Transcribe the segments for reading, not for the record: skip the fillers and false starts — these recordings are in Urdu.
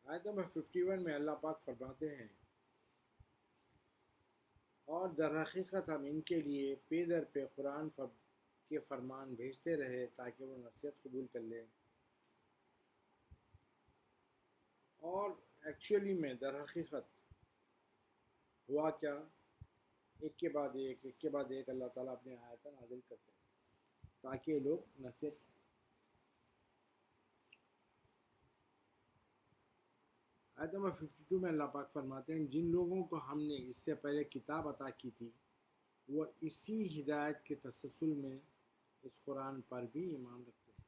آیت نمبر 51 میں اللہ پاک فرماتے ہیں اور در حقیقت ہم ان کے لیے پے در پہ قرآن کے فرمان بھیجتے رہے تاکہ وہ نصیحت قبول کر لیں، اور ایکچولی میں در حقیقت ہوا کیا، ایک کے بعد ایک اللہ تعالیٰ اپنے آیات نازل کرتے ہیں تاکہ لوگ نصیحت. آیت نمبر 52 میں اللہ پاک فرماتے ہیں جن لوگوں کو ہم نے اس سے پہلے کتاب عطا کی تھی وہ اسی ہدایت کے تسلسل میں اس قرآن پر بھی ایمان رکھتے ہیں.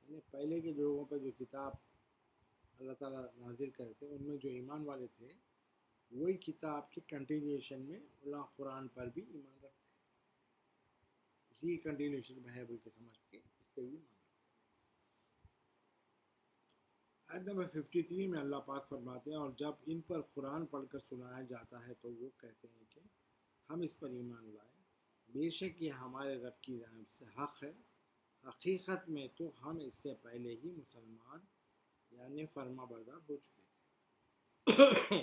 یعنی پہلے کے لوگوں کا جو کتاب اللہ تعالیٰ نازل کرے تھے ان میں جو ایمان والے تھے وہی کتاب کی کنٹینیوشن میں اللہ قرآن پر بھی ایمان رکھتے ہیں، اسی کنٹینیوشن میں ہے بلکہ سمجھ کے اس پہ بھی ایمان رکھتے ہیں. آیت نمبر 53 میں اللہ پاک فرماتے ہیں اور جب ان پر قرآن پڑھ کر سنایا جاتا ہے تو وہ کہتے ہیں کہ ہم اس پر ایمان لائے، بے شک یہ ہمارے رب کی جانب سے حق ہے، حقیقت میں تو ہم اس سے پہلے ہی مسلمان یعنی فرما بردار ہو چکے تھے.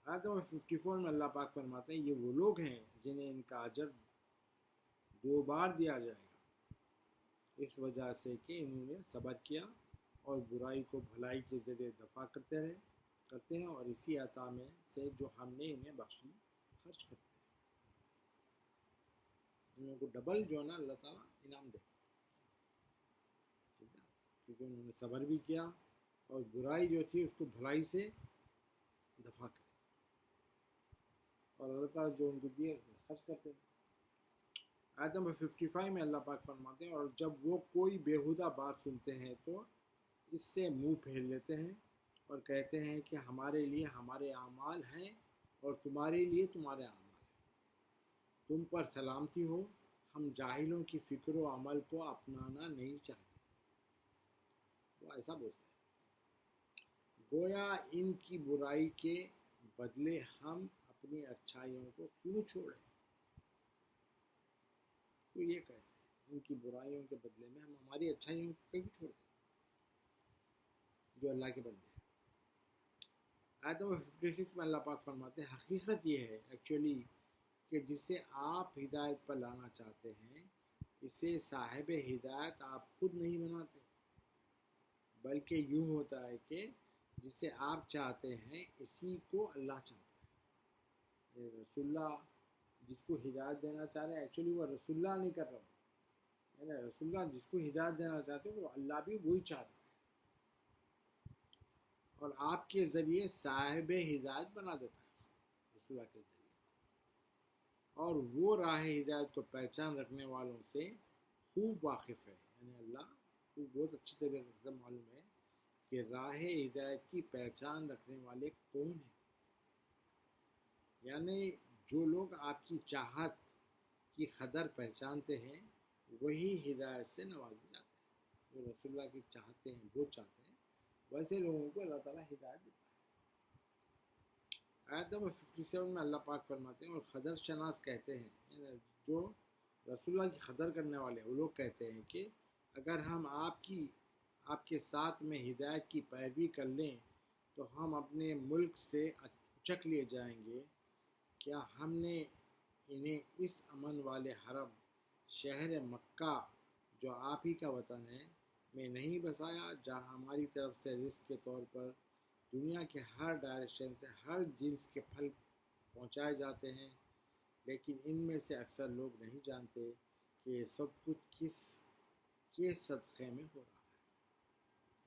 آیت نمبر 54 میں اللہ پاک فرماتے ہیں یہ وہ لوگ ہیں جنہیں ان کا اجر 2 بار دیا جائے گا اس وجہ سے کہ انہوں نے صبر کیا اور برائی کو بھلائی کے ذریعے دفع کرتے ہیں اور اسی عطا میں سے جو ہم نے انہیں بخشی خرچ کرتے ہیں. ان لوگوں کو ڈبل جو ہے نا اللہ تعالیٰ انعام دے گا، ٹھیک ہے، کیونکہ انہوں نے صبر بھی کیا اور برائی جو تھی اس کو بھلائی سے دفع کرے اور اللہ تعالیٰ جو ان کو دیے خرچ کرتے ہیں. آیت نمبر 55 میں اللہ پاک فرماتے ہیں اور جب وہ کوئی بیہودہ بات سنتے ہیں تو اس سے منہ پھیر لیتے ہیں اور کہتے ہیں کہ ہمارے لیے ہمارے اعمال ہیں اور تمہارے لیے تمہارے اعمال ہیں، تم پر سلامتی ہو، ہم جاہلوں کی فکر و عمل کو اپنانا نہیں چاہتے. وہ ایسا بولتے ہیں گویا ان کی برائی کے بدلے ہم اپنی اچھائیوں کو کیوں چھوڑیں. تو یہ کہتے ہیں ان کی برائیوں کے بدلے میں ہم ہماری اچھائیوں کو کیوں چھوڑ دیں جو اللہ کے بندے ہیں. آیت نمبر 56 میں اللہ پاک فرماتے ہیں حقیقت یہ ہے ایکچولی کہ جسے آپ ہدایت پر لانا چاہتے ہیں اسے صاحب ہدایت آپ خود نہیں بناتے، بلکہ یوں ہوتا ہے کہ جسے آپ چاہتے ہیں اسی کو اللہ چاہتا ہے. رسول اللہ جس کو ہدایت دینا چاہ رہے ہیں ایکچولی وہ رسول اللہ نہیں کر رہا ہے، رسول اللہ جس کو ہدایت دینا چاہتے ہیں وہ اللہ بھی وہی چاہتا ہے اور آپ کے ذریعے صاحب ہدایت بنا دیتا ہے رسول اللہ کے ذریعے، اور وہ راہ ہدایت کو پہچان رکھنے والوں سے خوب واقف ہے. یعنی اللہ کو بہت اچھی طرح سے معلوم ہے کہ راہ ہدایت کی پہچان رکھنے والے کون ہیں. یعنی جو لوگ آپ کی چاہت کی قدر پہچانتے ہیں وہی ہدایت سے نوازے جاتے ہیں. جو رسول اللہ کی چاہتے ہیں وہ چاہتے ہیں ویسے لوگوں کو اللہ تعالیٰ ہدایت دیتا ہے. آیت نمبر 57 میں اللہ پاک فرماتے ہیں اور قدر شناس کہتے ہیں، یعنی جو رسول اللہ کی قدر کرنے والے وہ لوگ کہتے ہیں کہ اگر ہم آپ کے ساتھ میں ہدایت کی پیروی کر لیں تو ہم اپنے ملک سے اچک لیے جائیں گے. کیا ہم نے انہیں اس امن والے حرم شہر مکہ جو آپ ہی کا وطن ہے میں نہیں بسایا جہاں ہماری طرف سے رزق کے طور پر دنیا کے ہر ڈائریکشن سے ہر جنس کے پھل پہنچائے جاتے ہیں، لیکن ان میں سے اکثر لوگ نہیں جانتے کہ یہ سب کچھ کس کے صدقے میں ہو رہا ہے.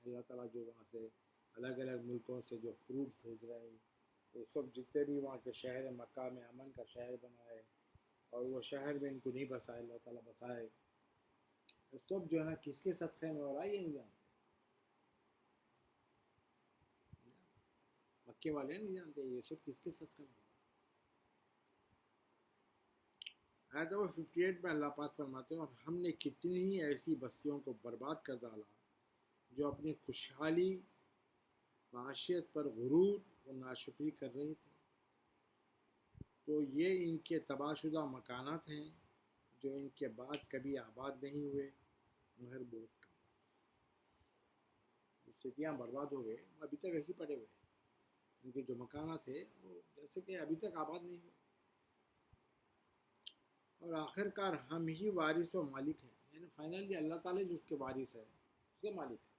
اللہ تعالیٰ جو وہاں سے الگ الگ ملکوں سے جو فروٹ بھیج رہے ہیں یہ سب جتنے بھی وہاں کے شہر مکہ میں امن کا شہر بنائے اور وہ شہر میں ان کو نہیں بسائے اللہ تعالیٰ بسائے، سب جو ہے نا کس کے صدقے میں ہو رہا ہے یہ نہیں جانتے. مکے والے نہیں جانتے یہ سب کس کے صدقے میں. آیت نمبر 58 میں اللہ پاک فرماتے ہیں اور ہم نے کتنی ہی ایسی بستیوں کو برباد کر ڈالا جو اپنی خوشحالی معاشیت پر غرور و ناشکری کر رہی تھی، تو یہ ان کے تباہ شدہ مکانات ہیں جو ان کے بعد کبھی آباد نہیں ہوئے مگر بہت کم. سٹیاں برباد ہو گئے، وہ ابھی تک ایسے پڑے ہوئے ہیں، ان کے جو مکانات تھے وہ جیسے کہ ابھی تک آباد نہیں ہوئے، اور آخر کار ہم ہی وارث و مالک ہیں، یعنی فائنلی اللہ تعالیٰ جو اس کے وارث ہے، اس کے مالک ہے۔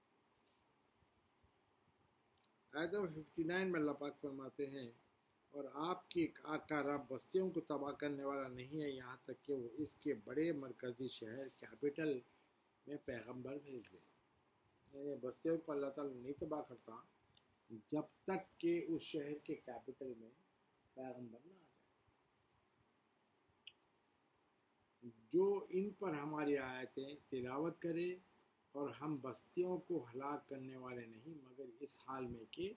آیت نمبر 59 میں اللہ پاک فرماتے ہیں، اور آپ کی آقا رب بستیوں کو تباہ کرنے والا نہیں ہے یہاں تک کہ وہ اس کے بڑے مرکزی شہر کیپٹل میں پیغمبر بھیج دے، یعنی بستیوں کو اللہ تعالیٰ نہیں تباہ کرتا جب تک کہ اس شہر کے کیپٹل میں پیغمبر نہ آ جائے، جو ان پر ہماری آیتیں تلاوت کرے، اور ہم بستیوں کو ہلاک کرنے والے نہیں مگر اس حال میں کہ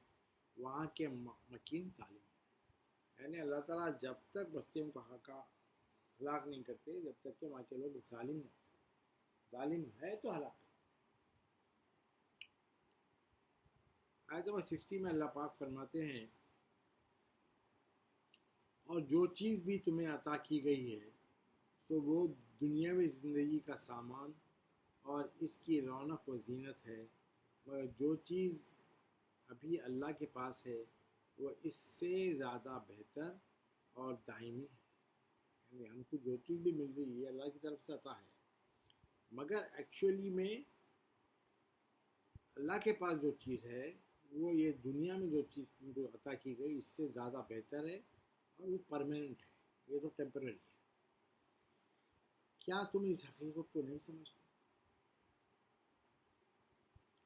وہاں کے مکین ظالم ہیں، یعنی اللہ تعالیٰ جب تک بستیوں کو ہلاک نہیں کرتے جب تک کہ وہاں کے لوگ ظالم ہیں، ظالم ہے تو ہلاک۔ آیت نمبر 60 میں اللہ پاک فرماتے ہیں، اور جو چیز بھی تمہیں عطا کی گئی ہے تو وہ دنیاوی زندگی کا سامان اور اس کی رونق و زینت ہے، مگر جو چیز ابھی اللہ کے پاس ہے وہ اس سے زیادہ بہتر اور دائمی ہے، یعنی ہم کو جو چیز بھی مل رہی ہے اللہ کی طرف سے عطا ہے، مگر ایکچولی میں اللہ کے پاس جو چیز ہے وہ یہ دنیا میں جو چیز تم کو عطا کی گئی اس سے زیادہ بہتر ہے، اور وہ پرماننٹ ہے، یہ تو ٹیمپرری ہے۔ کیا تم اس حقیقت کو نہیں سمجھتے؟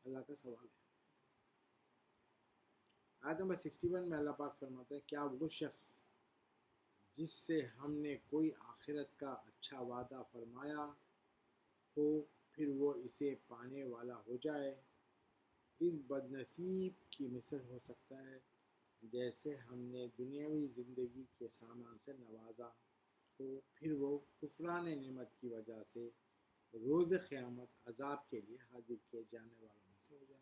اللہ کا سوال ہے۔ آیت نمبر 61 میں اللہ پاک فرماتا ہے، کیا وہ شخص جس سے ہم نے کوئی آخرت کا اچھا وعدہ فرمایا ہو پھر وہ اسے پانے والا ہو جائے، اس بدنصیب کی مثل ہو سکتا ہے جیسے ہم نے دنیاوی زندگی کے سامان سے نوازا ہو پھر وہ کفران نعمت کی وجہ سے روز قیامت عذاب کے لیے حاضر کیے جانے والوں میں سے ہو جائے۔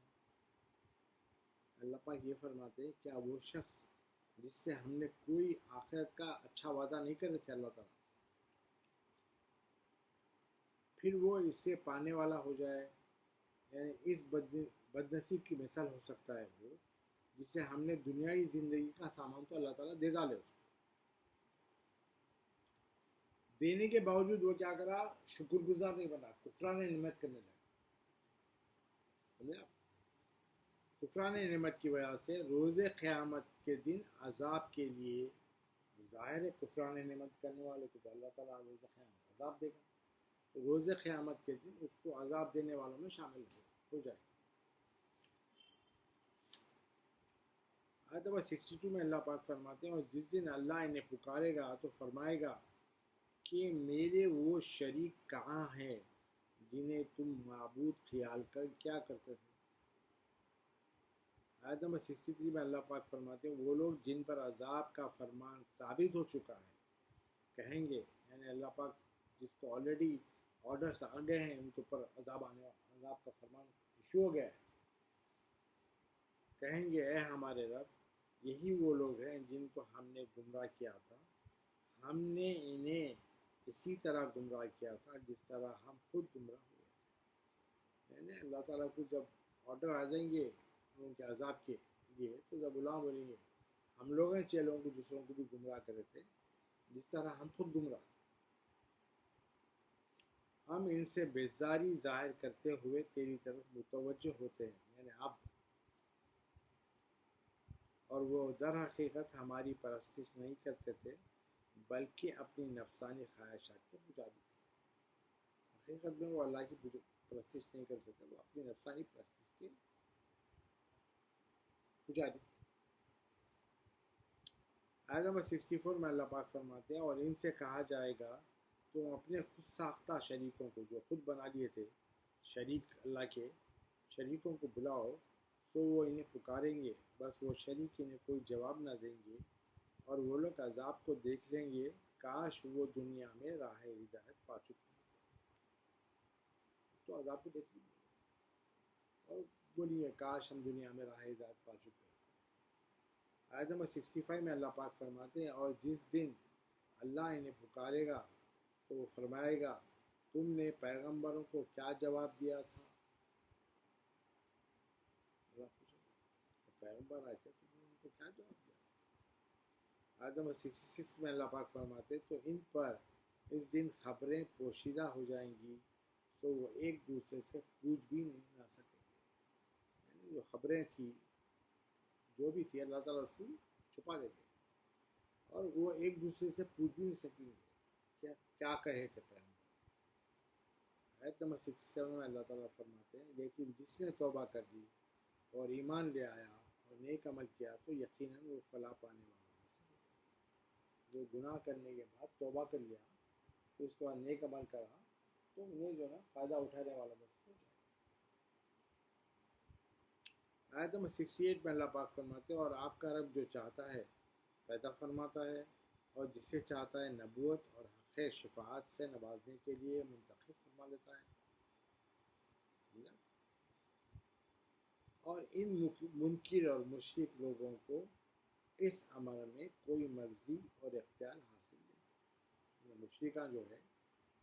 اللہ پاک یہ فرماتے ہیں، کیا وہ شخص جس سے ہم نے کوئی آخرت کا اچھا وعدہ نہیں کر رہے تھے اللہ تعالیٰ، پھر وہ اس سے پانے والا ہو جائے، یعنی اس بدنصیب کی مثال ہو سکتا ہے وہ جس سے ہم نے دنیائی زندگی کا سامان تو اللہ تعالیٰ دے ڈالے، اس کو دینے کے باوجود وہ کیا کرا، شکر گزار نہیں بنا، کفران نعمت کرنے لگا۔ سمجھے آپ؟ کفران نعمت کی وجہ سے روز قیامت کے دن عذاب کے لیے، ظاہر ہے کفران نعمت کرنے والے کو تو اللہ تعالیٰ روز قیامت عذاب دے گا، تو روز قیامت کے دن اس کو عذاب دینے والوں میں شامل ہو جائے۔ آیت نمبر 62 میں اللہ پاک فرماتے ہیں، اور جس دن اللہ انہیں پکارے گا تو فرمائے گا کہ میرے وہ شریک کہاں ہیں جنہیں تم معبود خیال کر کیا کرتے تھے۔ آیت نمبر 63 میں اللہ پاک فرماتے ہیں، وہ لوگ جن پر عذاب کا فرمان ثابت ہو چکا ہے کہیں گے، یعنی اللہ پاک جس کو آلریڈی آرڈرس آ گئے ہیں ان کے اوپر عذاب کا فرمان ایشو ہو گیا ہے، کہیں گے اے ہمارے رب، یہی وہ لوگ ہیں جن کو ہم نے گمراہ کیا تھا، ہم نے انہیں اسی طرح گمراہ کیا تھا جس طرح ہم خود گمراہ ہوئے تھے، یعنی اللہ تعالیٰ کو جب آرڈر آ جائیں گے ان کے عذاب کے لیے تو جب غلام بولیں گے ہم لوگ ہیں چھ لوگوں کو دوسروں کو بھی گمراہ کرے تھے جس طرح ہم خود گمراہ تھے، ہم ان سے بیزاری ظاہر کرتے ہوئے تیری طرف متوجہ ہوتے ہیں، یعنی اب، اور وہ در حقیقت ہماری پرستش نہیں کرتے تھے بلکہ اپنی نفسانی خواہشات کے مطابق تھے۔ حقیقت میں وہ اللہ کی پرستش نہیں کرتے تھے، وہ اپنی نفسانی پرستش کے پجاری تھے۔ آیت نمبر 64 میں اللہ پاک فرماتے ہیں، اور ان سے کہا جائے گا تم اپنے خود ساختہ شریکوں کو جو خود بنا لیے تھے، شریک اللہ کے شریکوں کو بلاؤ، تو وہ انہیں پکاریں گے، بس وہ شریک انہیں کوئی جواب نہ دیں گے، اور وہ لوگ عذاب کو دیکھ لیں گے، کاش وہ دنیا میں راہ ہدایت پا چکے تو عذاب کو دیکھ لیں گے اور بولیے کاش ہم دنیا میں راہ ہدایت پا چکے۔ آیت نمبر 65 میں اللہ پاک فرماتے ہیں، اور جس دن اللہ انہیں پکارے گا تو وہ فرمائے گا تم نے پیغمبروں کو کیا جواب دیا تھا، پیغمبر آئے تھے تو ان کو کیا جواب دیا؟ آیت نمبر 66 میں اللہ پاک فرماتے تو ان پر اس دن خبریں پوشیدہ ہو جائیں گی تو وہ ایک دوسرے سے پوچھ بھی نہیں نہ سکیں گے، یعنی جو خبریں تھیں جو بھی تھی اللہ تعالیٰ اس کو چھپا دیتے اور وہ ایک دوسرے سے پوچھ بھی نہیں سکیں گے کیا کہے تھے پیغمبر۔ آیت نمبر 67 میں اللہ تعالیٰ فرماتے ہیں لیکن جس نے توبہ کر دی اور ایمان لے آیا اور نیک عمل کیا تو یقیناً وہ فلاح پانے والا میں سے ہوگا۔ جو گناہ کرنے کے بعد توبہ کر لیا تو اس کے بعد نیک عمل کرا تو انہیں جو ہے نا فائدہ اٹھانے والا میں سے ہو جائے۔ آیت نمبر 68 میں اللہ پاک فرماتے ہیں اور آپ کا رب جو چاہتا ہے پیدا فرماتا ہے اور جسے چاہتا ہے نبوت اور حق شفاعت سے نوازنے کے لیے منتخب فرما لیتا ہے۔ اور ان منکر اور مشرک لوگوں کو اس امر میں کوئی مرضی اور اختیار حاصل نہیں ہے۔ مشرکاں جو ہے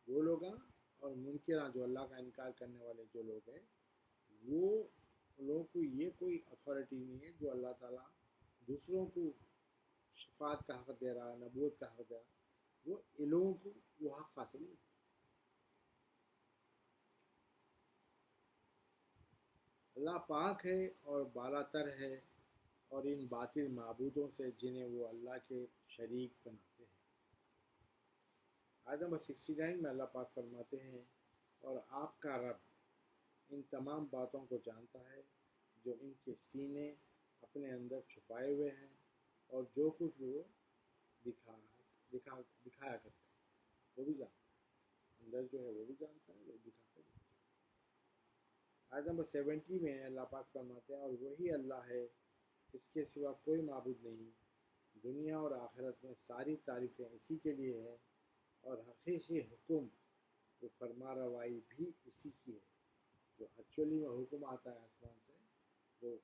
وہ لوگ اور منکراں جو اللہ کا انکار کرنے والے جو لوگ ہیں وہ لوگوں کو یہ کوئی اتھارٹی نہیں ہے جو اللہ تعالیٰ دوسروں کو شفاعت کا حق دے رہا ہے، نبوت کا حق دے رہا ہے، وہ ان لوگوں کو وہ حق حاصل نہیں ہے۔ اللہ پاک ہے اور بالا تر ہے اور ان باطل معبودوں سے جنہیں وہ اللہ کے شریک بناتے ہیں۔ آیت نمبر 69 میں اللہ پاک فرماتے ہیں اور آپ کا رب ان تمام باتوں کو جانتا ہے جو ان کے سینے اپنے اندر چھپائے ہوئے ہیں اور جو کچھ وہ دکھایا کرتے ہیں وہ بھی جانتا ہے، اندر جو ہے وہ بھی جانتا ہے، وہ دکھاتا ہے۔ آیت نمبر 70 میں اللہ پاک فرماتے ہیں اور وہی اللہ ہے، اس کے سوا کوئی معبود نہیں، دنیا اور آخرت میں ساری تعریفیں اسی کے لیے ہیں اور حقیقی حکم وہ فرما روائی بھی اسی کی ہے۔ جو ایکچولی میں حکم آتا ہے آسمان سے، وہ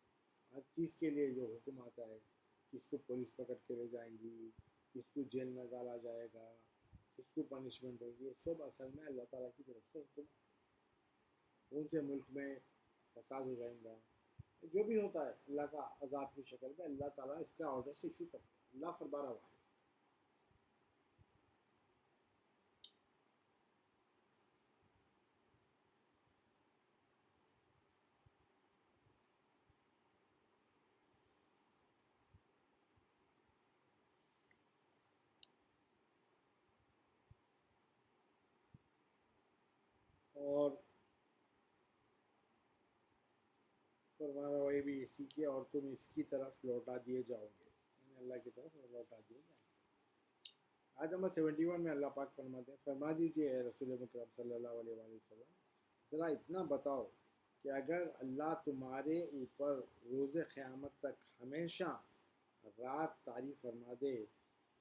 ہر چیز کے لیے جو حکم آتا ہے، کس کو پولیس پکڑ کے لے جائیں گی، کس کو جیل میں ڈالا جائے گا، کس کو پنشمنٹ ہوگی، یہ سب اصل میں اللہ تعالیٰ کی طرف سے حکم ہے۔ ان سے ملک میں فساد ہو جائیں گا، جو بھی ہوتا ہے اللہ کا عذاب کی شکل میں اللہ تعالیٰ اس کا آرڈر سے ایشو کرتا ہے، اللہ فرما رہا ہے۔ اور فرمایا وہی بھی اسی کی اور تم اس کی طرف لوٹا دیے جاؤ گے، یعنی اللہ کی طرف لوٹا دیے جائیں گے۔ آیت نمبر 71 میں اللہ پاک فرماتے ہیں فرما دیجیے اے رسول مکرم صلی اللہ علیہ وآلہ وسلم ذرا اتنا بتاؤ کہ اگر اللہ تمہارے اوپر روز قیامت تک ہمیشہ رات طاری فرما دے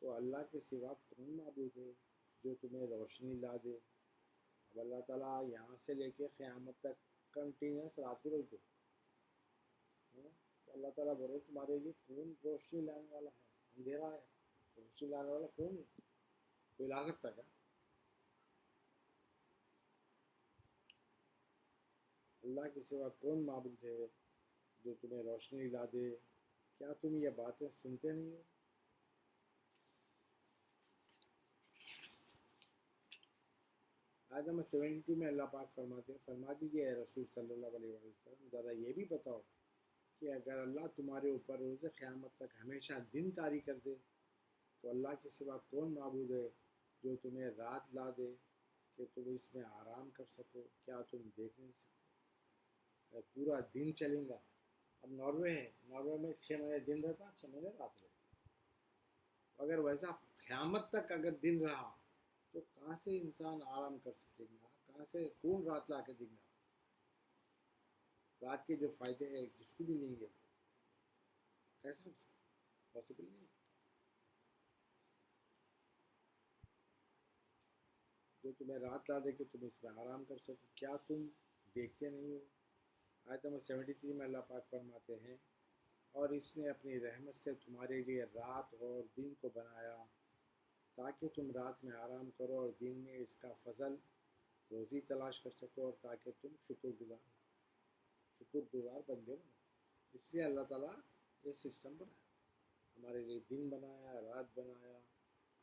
تو اللہ کے سوا کون معبود ہے جو تمہیں روشنی لا دے؟ اب اللہ تعالیٰ یہاں سے لے کے قیامت تک کنٹینیوس رات کو رکھ دے، تو اللہ تعالیٰ بولے تمہارے لیے کون روشنی لانے والا ہے؟ اندھیرا ہے، روشنی لانے والا کون ہے؟ کوئی لا سکتا کیا؟ اللہ کے سوا کون معبود ہے جو تمہیں روشنی لا دے؟ کیا تم یہ باتیں سنتے نہیں ہو؟ آیت نمبر 72 میں اللہ پاک فرماتے ہیں فرما دیجیے اے رسول صلی اللہ علیہ وسلم ذرا یہ بھی بتاؤ کہ اگر اللہ تمہارے اوپر روز قیامت تک ہمیشہ دن طاری کر دے تو اللہ کے سوا کون معبود ہے جو تمہیں رات لا دے کہ تم اس میں آرام کر سکو؟ کیا تم دیکھ نہیں سکتے؟ پورا دن چلیں گا۔ اب ناروے ہے، ناروے میں 6 مہینے دن رہتا، 6 مہینے رات رہتی۔ اگر ویسا قیامت تک اگر دن رہا تو کہاں سے انسان آرام کر سکے گا؟ کہاں سے کون رات لا کے دیں گا؟ رات کے جو فائدے ہیں جس کو بھی لیں گے کیسا ہو سکتا؟ پاسبل نہیں۔ جو تمہیں رات لا دے کہ تم اس میں آرام کر سکو، کیا تم دیکھتے نہیں ہو؟ آیت نمبر 73 میں اللہ پاک فرماتے ہیں اور اس نے اپنی رحمت سے تمہارے لیے رات اور دن کو بنایا تاکہ تم رات میں آرام کرو اور دن میں اس کا فضل روزی تلاش کر سکو اور تاکہ تم شکر گزار بندے بنو۔ اس لیے اللہ تعالیٰ یہ سسٹم بنایا، ہمارے لیے دن بنایا، رات بنایا،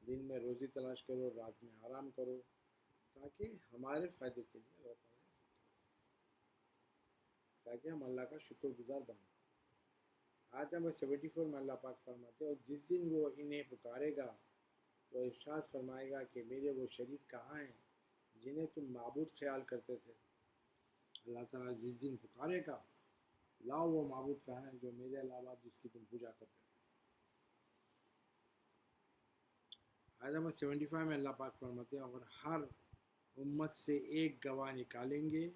دن میں روزی تلاش کرو، رات میں آرام کرو، تاکہ ہمارے فائدے کے لیے اللہ تعالیٰ نے تاکہ ہم اللہ کا شکر گزار بنیں۔ آج نمبر 74 میں اللہ پاک فرماتے ہیں، اور جس دن وہ انہیں پکارے گا تو ارشاد فرمائے گا کہ میرے وہ شریک کہاں ہیں جنہیں تم معبود خیال کرتے تھے۔ اللہ تعالیٰ جس دن پکارے گا، لاؤ وہ معبود کہاں ہیں جو میرے علاوہ جس کی تم پوجا کرتے تھے۔ آیت نمبر 75 میں اللہ پاک فرماتے ہیں، اور ہر امت سے ایک گواہ نکالیں گے،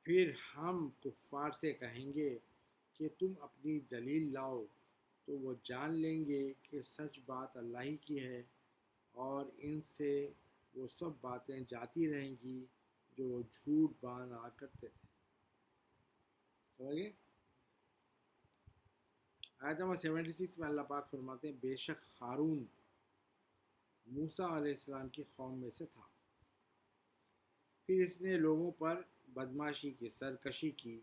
پھر ہم کفار سے کہیں گے کہ تم اپنی دلیل لاؤ، تو وہ جان لیں گے کہ سچ بات اللہ ہی کی ہے، اور ان سے وہ سب باتیں جاتی رہیں گی جو وہ جھوٹ باندھا کرتے تھے۔ سمجھے؟ آیت نمبر 76 میں اللہ پاک فرماتے ہیں، بے شک ہارون موسیٰ علیہ السلام کی قوم میں سے تھا، پھر اس نے لوگوں پر بدمعاشی کی، سرکشی کی،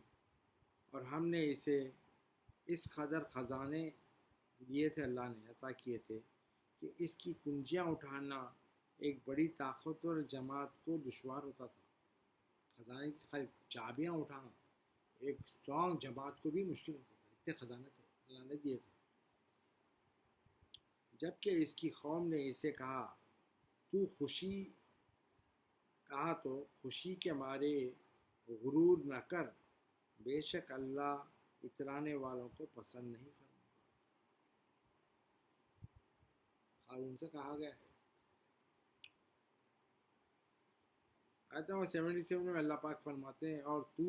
اور ہم نے اسے اس قدر خزانے دیے تھے، اللہ نے عطا کیے تھے کہ اس کی کنجیاں اٹھانا ایک بڑی طاقتور جماعت کو دشوار ہوتا تھا۔ خزانے کی خالی چابیاں اٹھانا ایک اسٹرانگ جماعت کو بھی مشکل ہوتا تھا، اتنے خزانے تھے اللہ نے دیے تھے۔ جبکہ اس کی قوم نے اسے کہا تو خوشی کے مارے غرور نہ کر، بے شک اللہ اترانے والوں کو پسند نہیں فرماتا۔ ہارون سے کہا گیا ہے۔ آیت نمبر 77 میں اللہ پاک فرماتے ہیں، اور تو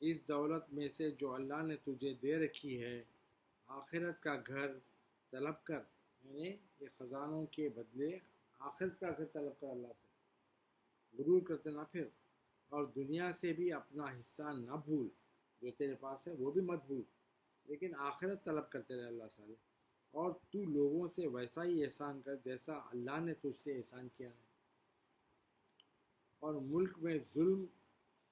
اس دولت میں سے جو اللہ نے تجھے دے رکھی ہے آخرت کا گھر طلب کر، یعنی یہ خزانوں کے بدلے آخرت کا گھر طلب کر، اللہ سے غرور کرتے نہ پھر، اور دنیا سے بھی اپنا حصہ نہ بھول، جو تیرے پاس ہے وہ بھی مت بھول، لیکن آخرت طلب کرتے رہے اللہ سے، اور تو لوگوں سے ویسا ہی احسان کر جیسا اللہ نے تجھ سے احسان کیا ہے، اور ملک میں ظلم،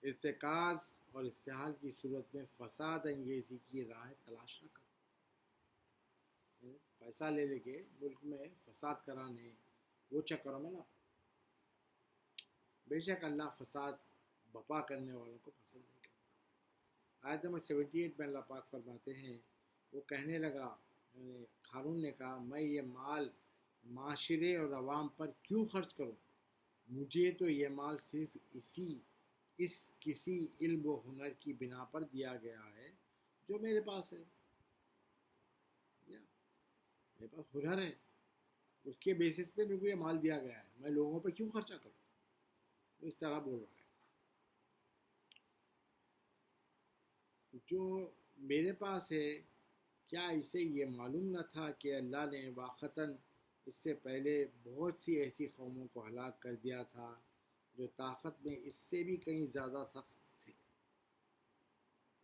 ارتکاز اور استحال کی صورت میں فساد انگیزی کی راہ تلاش نہ کر۔ پیسہ لے لے کے ملک میں فساد کرانے وہ چکروں میں نہ پڑ، بے شک اللہ فساد بپا کرنے والوں کو پسند نہیں کرتا۔ آیت نمبر 78 میں اللہ پاک فرماتے ہیں، وہ کہنے لگا، یعنی ہارون نے کہا، میں یہ مال معاشرے اور عوام پر کیوں خرچ کروں؟ مجھے تو یہ مال صرف کسی علم و ہنر کی بنا پر دیا گیا ہے جو میرے پاس ہے، میرے پاس ہنر ہے، اس کے بیسس پہ میرے کو یہ مال دیا گیا ہے، میں لوگوں پہ کیوں خرچہ کروں؟ اس طرح بول رہا ہے، جو میرے پاس ہے کیا اسے یہ معلوم نہ تھا کہ اللہ نے واقعتاً اس سے پہلے بہت سی ایسی قوموں کو ہلاک کر دیا تھا جو طاقت میں اس سے بھی کہیں زیادہ سخت تھے،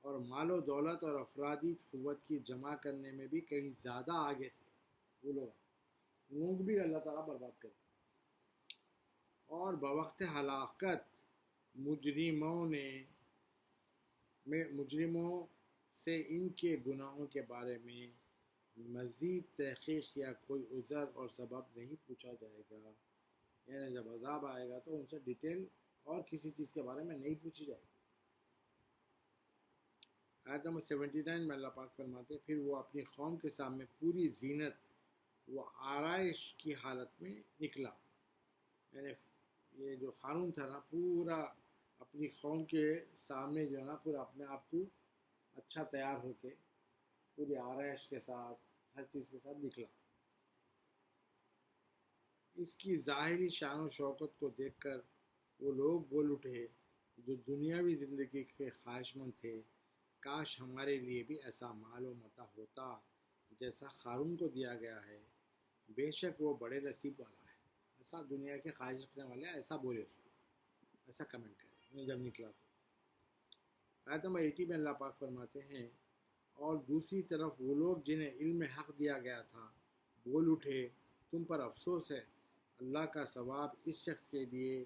اور مال و دولت اور افرادی قوت کی جمع کرنے میں بھی کہیں زیادہ آگے تھے۔ وہ لوگ بھی اللہ تعالیٰ برباد کر دیا، اور بوقت ہلاکت مجرموں سے ان کے گناہوں کے بارے میں مزید تحقیق یا کوئی عذر اور سبب نہیں پوچھا جائے گا، یعنی جب عذاب آئے گا تو ان سے ڈیٹیل اور کسی چیز کے بارے میں نہیں پوچھی جائے گی۔ آیت نمبر 79 میں اللہ پاک فرماتے ہیں، پھر وہ اپنی قوم کے سامنے پوری زینت و آرائش کی حالت میں نکلا، یعنی یہ جو ہارون تھا نا، پورا اپنی قوم کے سامنے جو ہے نا پورا اپنے آپ کو اچھا تیار ہو کے پوری آرائش کے ساتھ ہر چیز کے ساتھ نکلا۔ اس کی ظاہری شان و شوکت کو دیکھ کر وہ لوگ بول اٹھے جو دنیاوی زندگی کے خواہش مند تھے، کاش ہمارے لیے بھی ایسا مال و متاع ہوتا جیسا ہارون کو دیا گیا ہے، بے شک وہ بڑے نصیب والا ہے۔ ایسا دنیا کے خواہش رکھنے والے ایسا بولے، اس کو ایسا کمنٹ کرے جب نکلا تو۔ آیت نمبر 80 میں اللہ پاک فرماتے ہیں، اور دوسری طرف وہ لوگ جنہیں علم حق دیا گیا تھا بول اٹھے، تم پر افسوس ہے، اللہ کا ثواب اس شخص کے لیے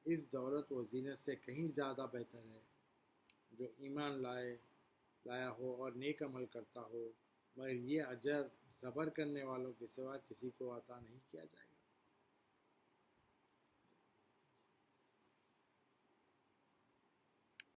اس دولت و زینت سے کہیں زیادہ بہتر ہے جو ایمان لایا ہو اور نیک عمل کرتا ہو مگر یہ اجر صبر کرنے والوں کے سوا کسی کو عطا نہیں کیا جائے گا۔